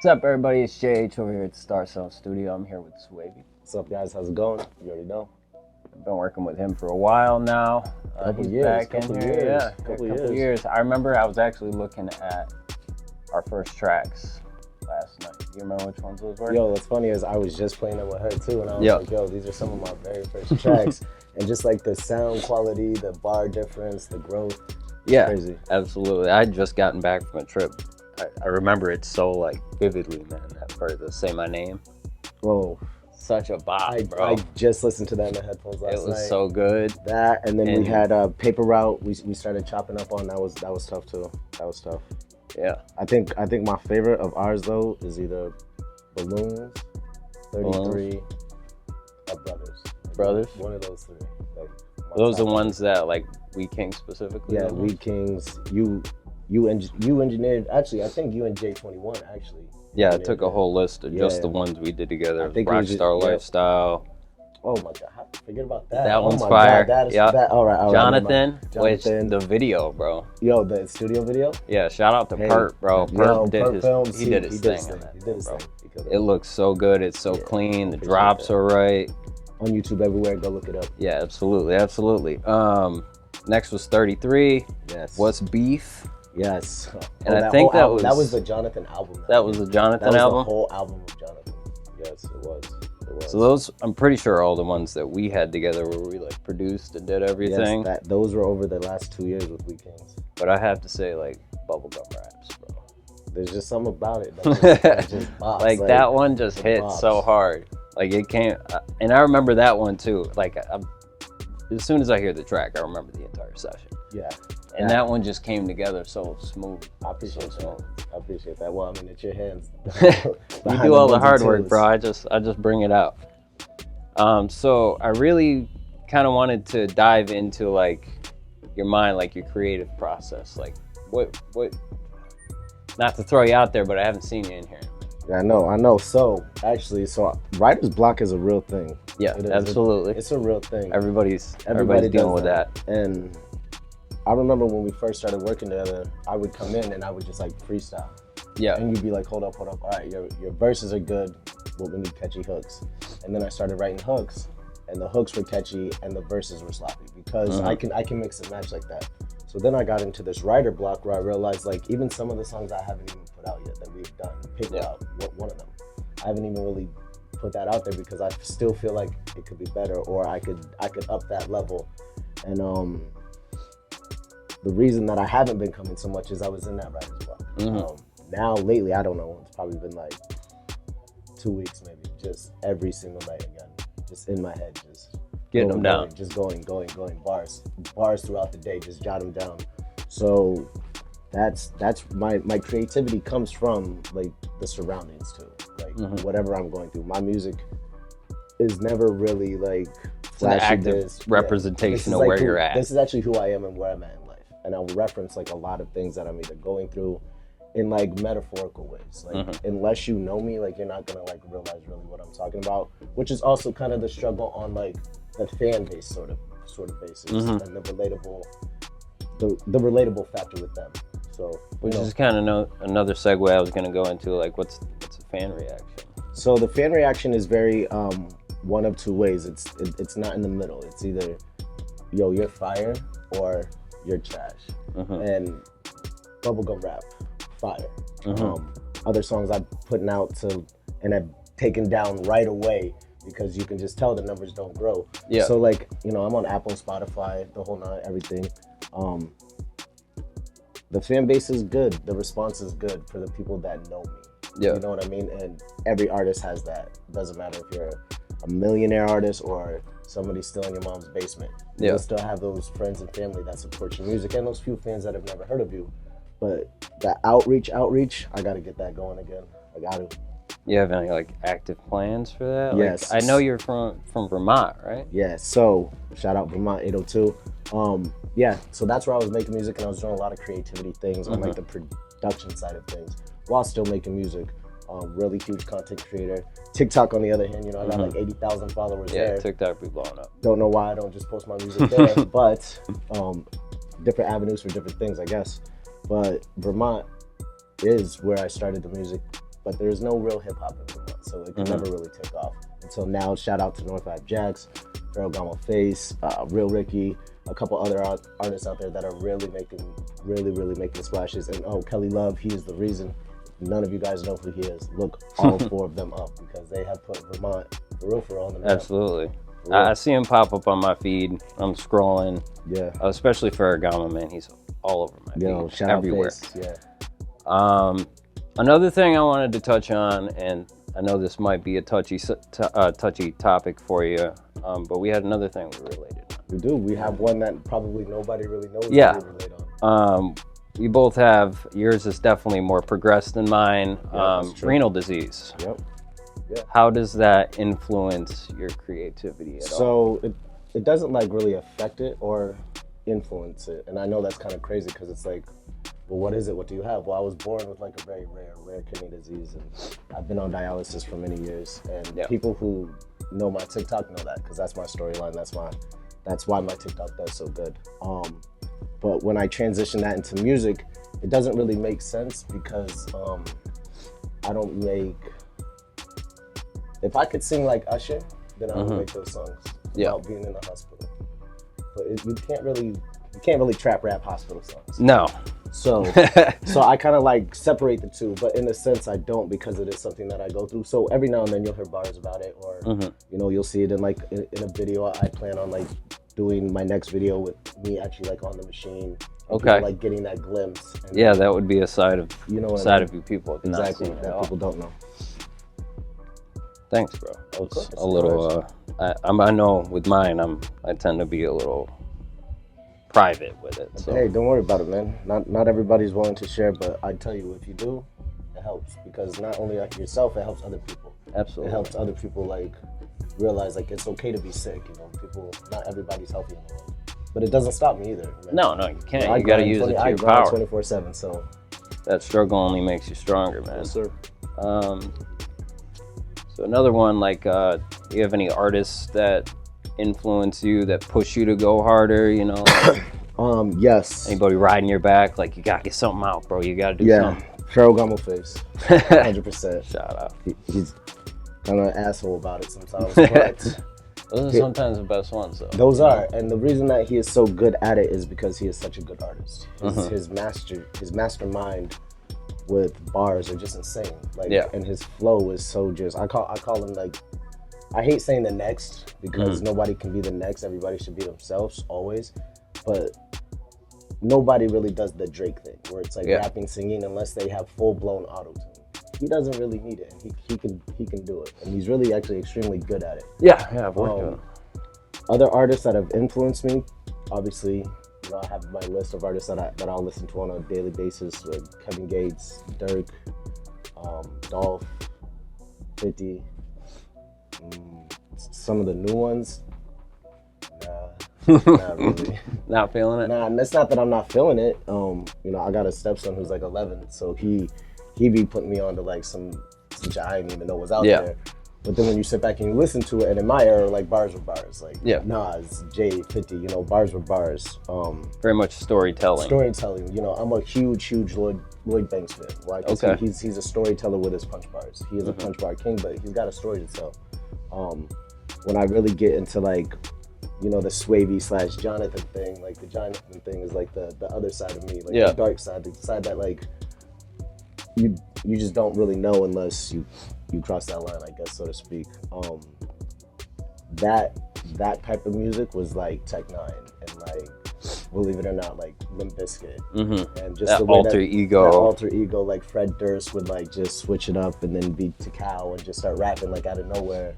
What's up, everybody? It's JH over here at the Star Cell Studio. I'm here with Swavy. What's up, guys? How's it going? You already know. I've been working with him for a while now. Couple He's years, back in couple here. years, Yeah, couple a couple years. years. I remember I was actually looking at our first tracks last night. You remember which ones those were? Yo, what's funny is I was just playing them with her too, and I was Yeah. like, yo, these are some of my very first tracks. And just like the sound quality, the bar difference, the growth. Yeah, Crazy. absolutely. I had just gotten back from a trip. I remember it so like vividly, man. That part to Say My Name. Whoa. Such a bop, bro. I just listened to that in the headphones last night. It was so good. That, and then And- we had Paper Route. We started chopping up on. That was tough too. That was tough. Yeah. I think my favorite of ours though is either Balloons, 33, or Brothers? One of those three. Like, my Those are top. ones that like We King specifically. Yeah, did? We Kings. You engineered. Actually, I think you and J21 actually. Yeah, I engineered took a that. whole list of just Yeah. the ones we did together. I think it was just- Rockstar yeah. Lifestyle. Oh my God! How did I forget about that? That Oh one's my fire. God, that is Yeah. that. All right, Jonathan, which Jonathan. the video, bro. Yo, the studio video. Yeah, shout out to Hey, Perp, bro. yo, Perp did Perp his, Films, he did his thing on He that, did his bro. thing. He killed It looks so good. It's so Yeah, clean. The appreciate drops that. are right. On YouTube everywhere. Go look it up. Yeah, absolutely, absolutely. Next was 33. Yes. What's Beef? Yes. And I that think whole that album, that was- was the Jonathan album. That was the Jonathan that was album. the whole album of Jonathan. Yes, it was. It was. So those, I'm pretty sure, are all the ones that we had together where we like produced and did everything. Yes, those were over the last 2 years with We Kings. But I have to say, like, bubblegum raps, bro. There's just something about it that just bops. Like that one just it hit bops. so hard. Like it came, and I remember that one too. Like as soon as I hear the track, I remember the entire session. Yeah. And that one just came together so smooth. I appreciate So that. I appreciate that. Well, I mean, it's your hands. You do all the hard work, bro. I just bring it out. So I really kind of wanted to dive into like your mind, like your creative process. Like what? Not to throw you out there, but I haven't seen you in here. Yeah, I know. So actually, writer's block is a real thing. Yeah, It is. absolutely. It's a real thing. Everybody's Everybody dealing does with that. And I remember when we first started working together, I would come in and I would just like freestyle. Yeah. And you'd be like, hold up. All right, your verses are good, but we need catchy hooks. And then I started writing hooks, and the hooks were catchy and the verses were sloppy because I can mix and match like that. So then I got into this writer block where I realized like even some of the songs I haven't even put out yet that we've done, Paper Out, one of them, I haven't even really put that out there because I still feel like it could be better, or I could up that level. And the reason that I haven't been coming so much is I was in that writer's block. Now lately, I don't know, it's probably been like 2 weeks maybe, just every single night again, just in my head, just Getting them down. just going, bars throughout the day, just jot them down. So that's my creativity comes from like the surroundings too, like whatever I'm going through. My music is never really like It's an active representation of where you're at. This is actually who I am and where I'm at in life, and I'll reference like a lot of things that I'm either going through in like metaphorical ways. Like unless you know me, like you're not gonna like realize really what I'm talking about, which is also kind of the struggle on like the fan base sort of basis and the relatable factor with them. So Which is kind of another segue I was going to go into, like what's a fan reaction? So the fan reaction is very one of two ways. It's not in the middle. It's either yo, you're fire, or you're trash. And bubblegum rap, fire. Other songs I'm putting out and I've taken down right away because you can just tell the numbers don't grow. Yeah. So like, I'm on Apple, Spotify, the whole nine, everything. The fan base is good. The response is good for the people that know me. Yeah. You know what I mean? And every artist has that. It doesn't matter if you're a millionaire artist or somebody still in your mom's basement. You'll still have those friends and family that support your music and those few fans that have never heard of you. But that outreach, I got to get that going again. I got to. You have any like active plans for that? Yes. Like, I know you're from Vermont, right? Yeah, so shout out Vermont 802. Yeah, so that's where I was making music, and I was doing a lot of creativity things on like the production side of things while still making music. Really huge content creator. TikTok, on the other hand, I got like 80,000 followers there. Yeah, TikTok be blowing up. Don't know why I don't just post my music there, but different avenues for different things, I guess. But Vermont is where I started the music but there's no real hip hop in Vermont, so it could never really take off until now. Shout out to North Five Jacks, Ferragamo Face, Real Ricky, a couple other artists out there that are really making splashes. And Kelly Love, he is the reason. None of you guys know who he is. Look all 4 of them up, because they have put Vermont for real on the map. Absolutely. I see him pop up on my feed. I'm scrolling. Yeah. Especially Ferragamo, man. He's all over my feed. Shout everywhere. Out Face. Yeah. Another thing I wanted to touch on, and I know this might be a touchy topic for you, but we had another thing we related on. We do. We have one that probably nobody really knows yeah. what we relate on. We both have, yours is definitely more progressed than mine, renal disease. Yep. Yeah. How does that influence your creativity at all? So it doesn't like really affect it or influence it. And I know that's kind of crazy, because it's like, well, what is it? What do you have? Well, I was born with like a very rare kidney disease, and I've been on dialysis for many years. And people who know my TikTok know that, because that's my storyline. That's why my TikTok does so good. But when I transition that into music, it doesn't really make sense, because I don't make. If I could sing like Usher, then I would make those songs about being in the hospital. But you can't really trap rap hospital songs. No. So I kind of like separate the two, but in a sense I don't, because it is something that I go through. So every now and then you'll hear bars about it, or you know, you'll see it in like in a video. I plan on like doing my next video with me actually like on the machine. Okay. People, like getting that glimpse. And yeah, that would be a side of of you people exactly not that people don't know. Thanks, bro. It's a little. I know with mine, I tend to be a little private with it. So. Hey, don't worry about it, man. Not everybody's willing to share, but I tell you, if you do, it helps, because not only like yourself, it helps other people. Absolutely. It helps other people like realize like it's okay to be sick. You know, people. Not everybody's healthy in the world, but it doesn't stop me either. Man. No, you can't. You got to use it to your power. 24/7. So that struggle only makes you stronger, man. Yes, sir. So another one, like, do you have any artists that influence you, that push you to go harder, you know? Like, yes. Anybody riding your back, like, you gotta get something out, bro, you gotta do something. Ferragamo Face, 100%. Shout out. He's kind of an asshole about it sometimes, but those are sometimes the best ones, though. Those are, and the reason that he is so good at it is because he is such a good artist. His mastermind with bars are just insane. Like, and his flow is so just. I call him like. I hate saying the next, because nobody can be the next. Everybody should be themselves always, but nobody really does the Drake thing where it's like rapping, singing, unless they have full blown auto tune. He doesn't really need it, and he can do it, and he's really actually extremely good at it. Yeah, I've worked with him. Other artists that have influenced me, obviously. You know, I have my list of artists that I'll listen to on a daily basis, like Kevin Gates, Dirk, Dolph, 50. Some of the new ones, not really. Not feeling it? Nah, and it's not that I'm not feeling it. You know, I got a stepson who's like 11, so he be putting me on to like some shit I didn't even know was out there. But then when you sit back and you listen to it, and in my era, like bars were bars, like Nas, Jay, 50, you know, bars were bars. Very much storytelling. You know, I'm a huge Lloyd Banks fan. Right? Okay. He's a storyteller with his punch bars. He is a punch bar king, but he's got a story to tell. When I really get into like, you know, the Swavey / Jonathan thing, like the Jonathan thing is like the other side of me, like the dark side, the side that like you just don't really know unless you cross that line, I guess, so to speak. That type of music was like Tech Nine and like, believe it or not, like Limp Bizkit, and just that the way alter ego, like Fred Durst would like just switch it up and then beat to Cow and just start rapping like out of nowhere.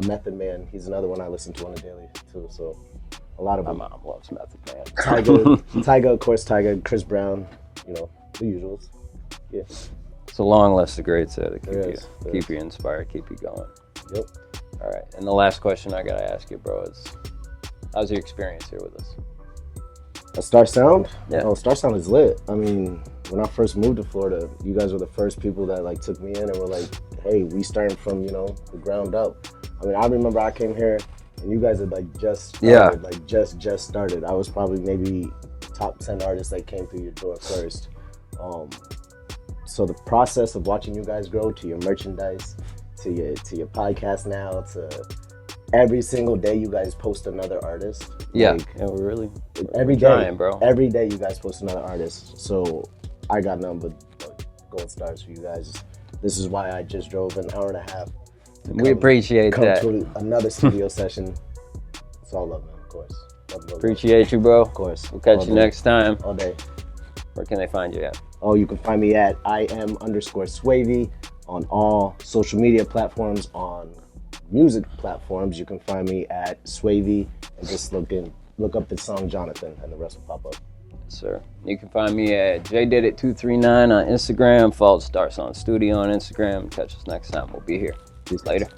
Method Man, he's another one I listen to on a daily too. So a lot of my mom loves Method Man. Tyga, of course, Chris Brown, you know, the usuals. Yeah. It's a long list of greats there to keep you inspired, keep you going. Yep. All right, and the last question I gotta ask you, bro, is how's your experience here with us? A Star Sound? Yeah. Oh, Star Sound is lit. I mean, when I first moved to Florida, you guys were the first people that like took me in and were like, hey, we starting from, you know, the ground up. I mean, I remember I came here and you guys had like just started, like just started. I was probably maybe top 10 artists that came through your door first. so the process of watching you guys grow to your merchandise, to your podcast now, to every single day you guys post another artist. Yeah, like, yeah, we're every day, trying, bro. Every day you guys post another artist. So I got nothing but gold stars for you guys. This is why I just drove an hour and a half. We appreciate that. To another studio session. It's all love, man. Of course. Love. Appreciate you, bro. Of course. We'll catch you next time. All day. Where can they find you at? Oh, you can find me at IM_Swavy on all social media platforms. On music platforms, you can find me at Swavy, and just look up the song Jonathan, and the rest will pop up. Yes, sir. You can find me at JDidIt239 on Instagram. Follow Star Song Studio on Instagram. Catch us next time. We'll be here. Peace. Later.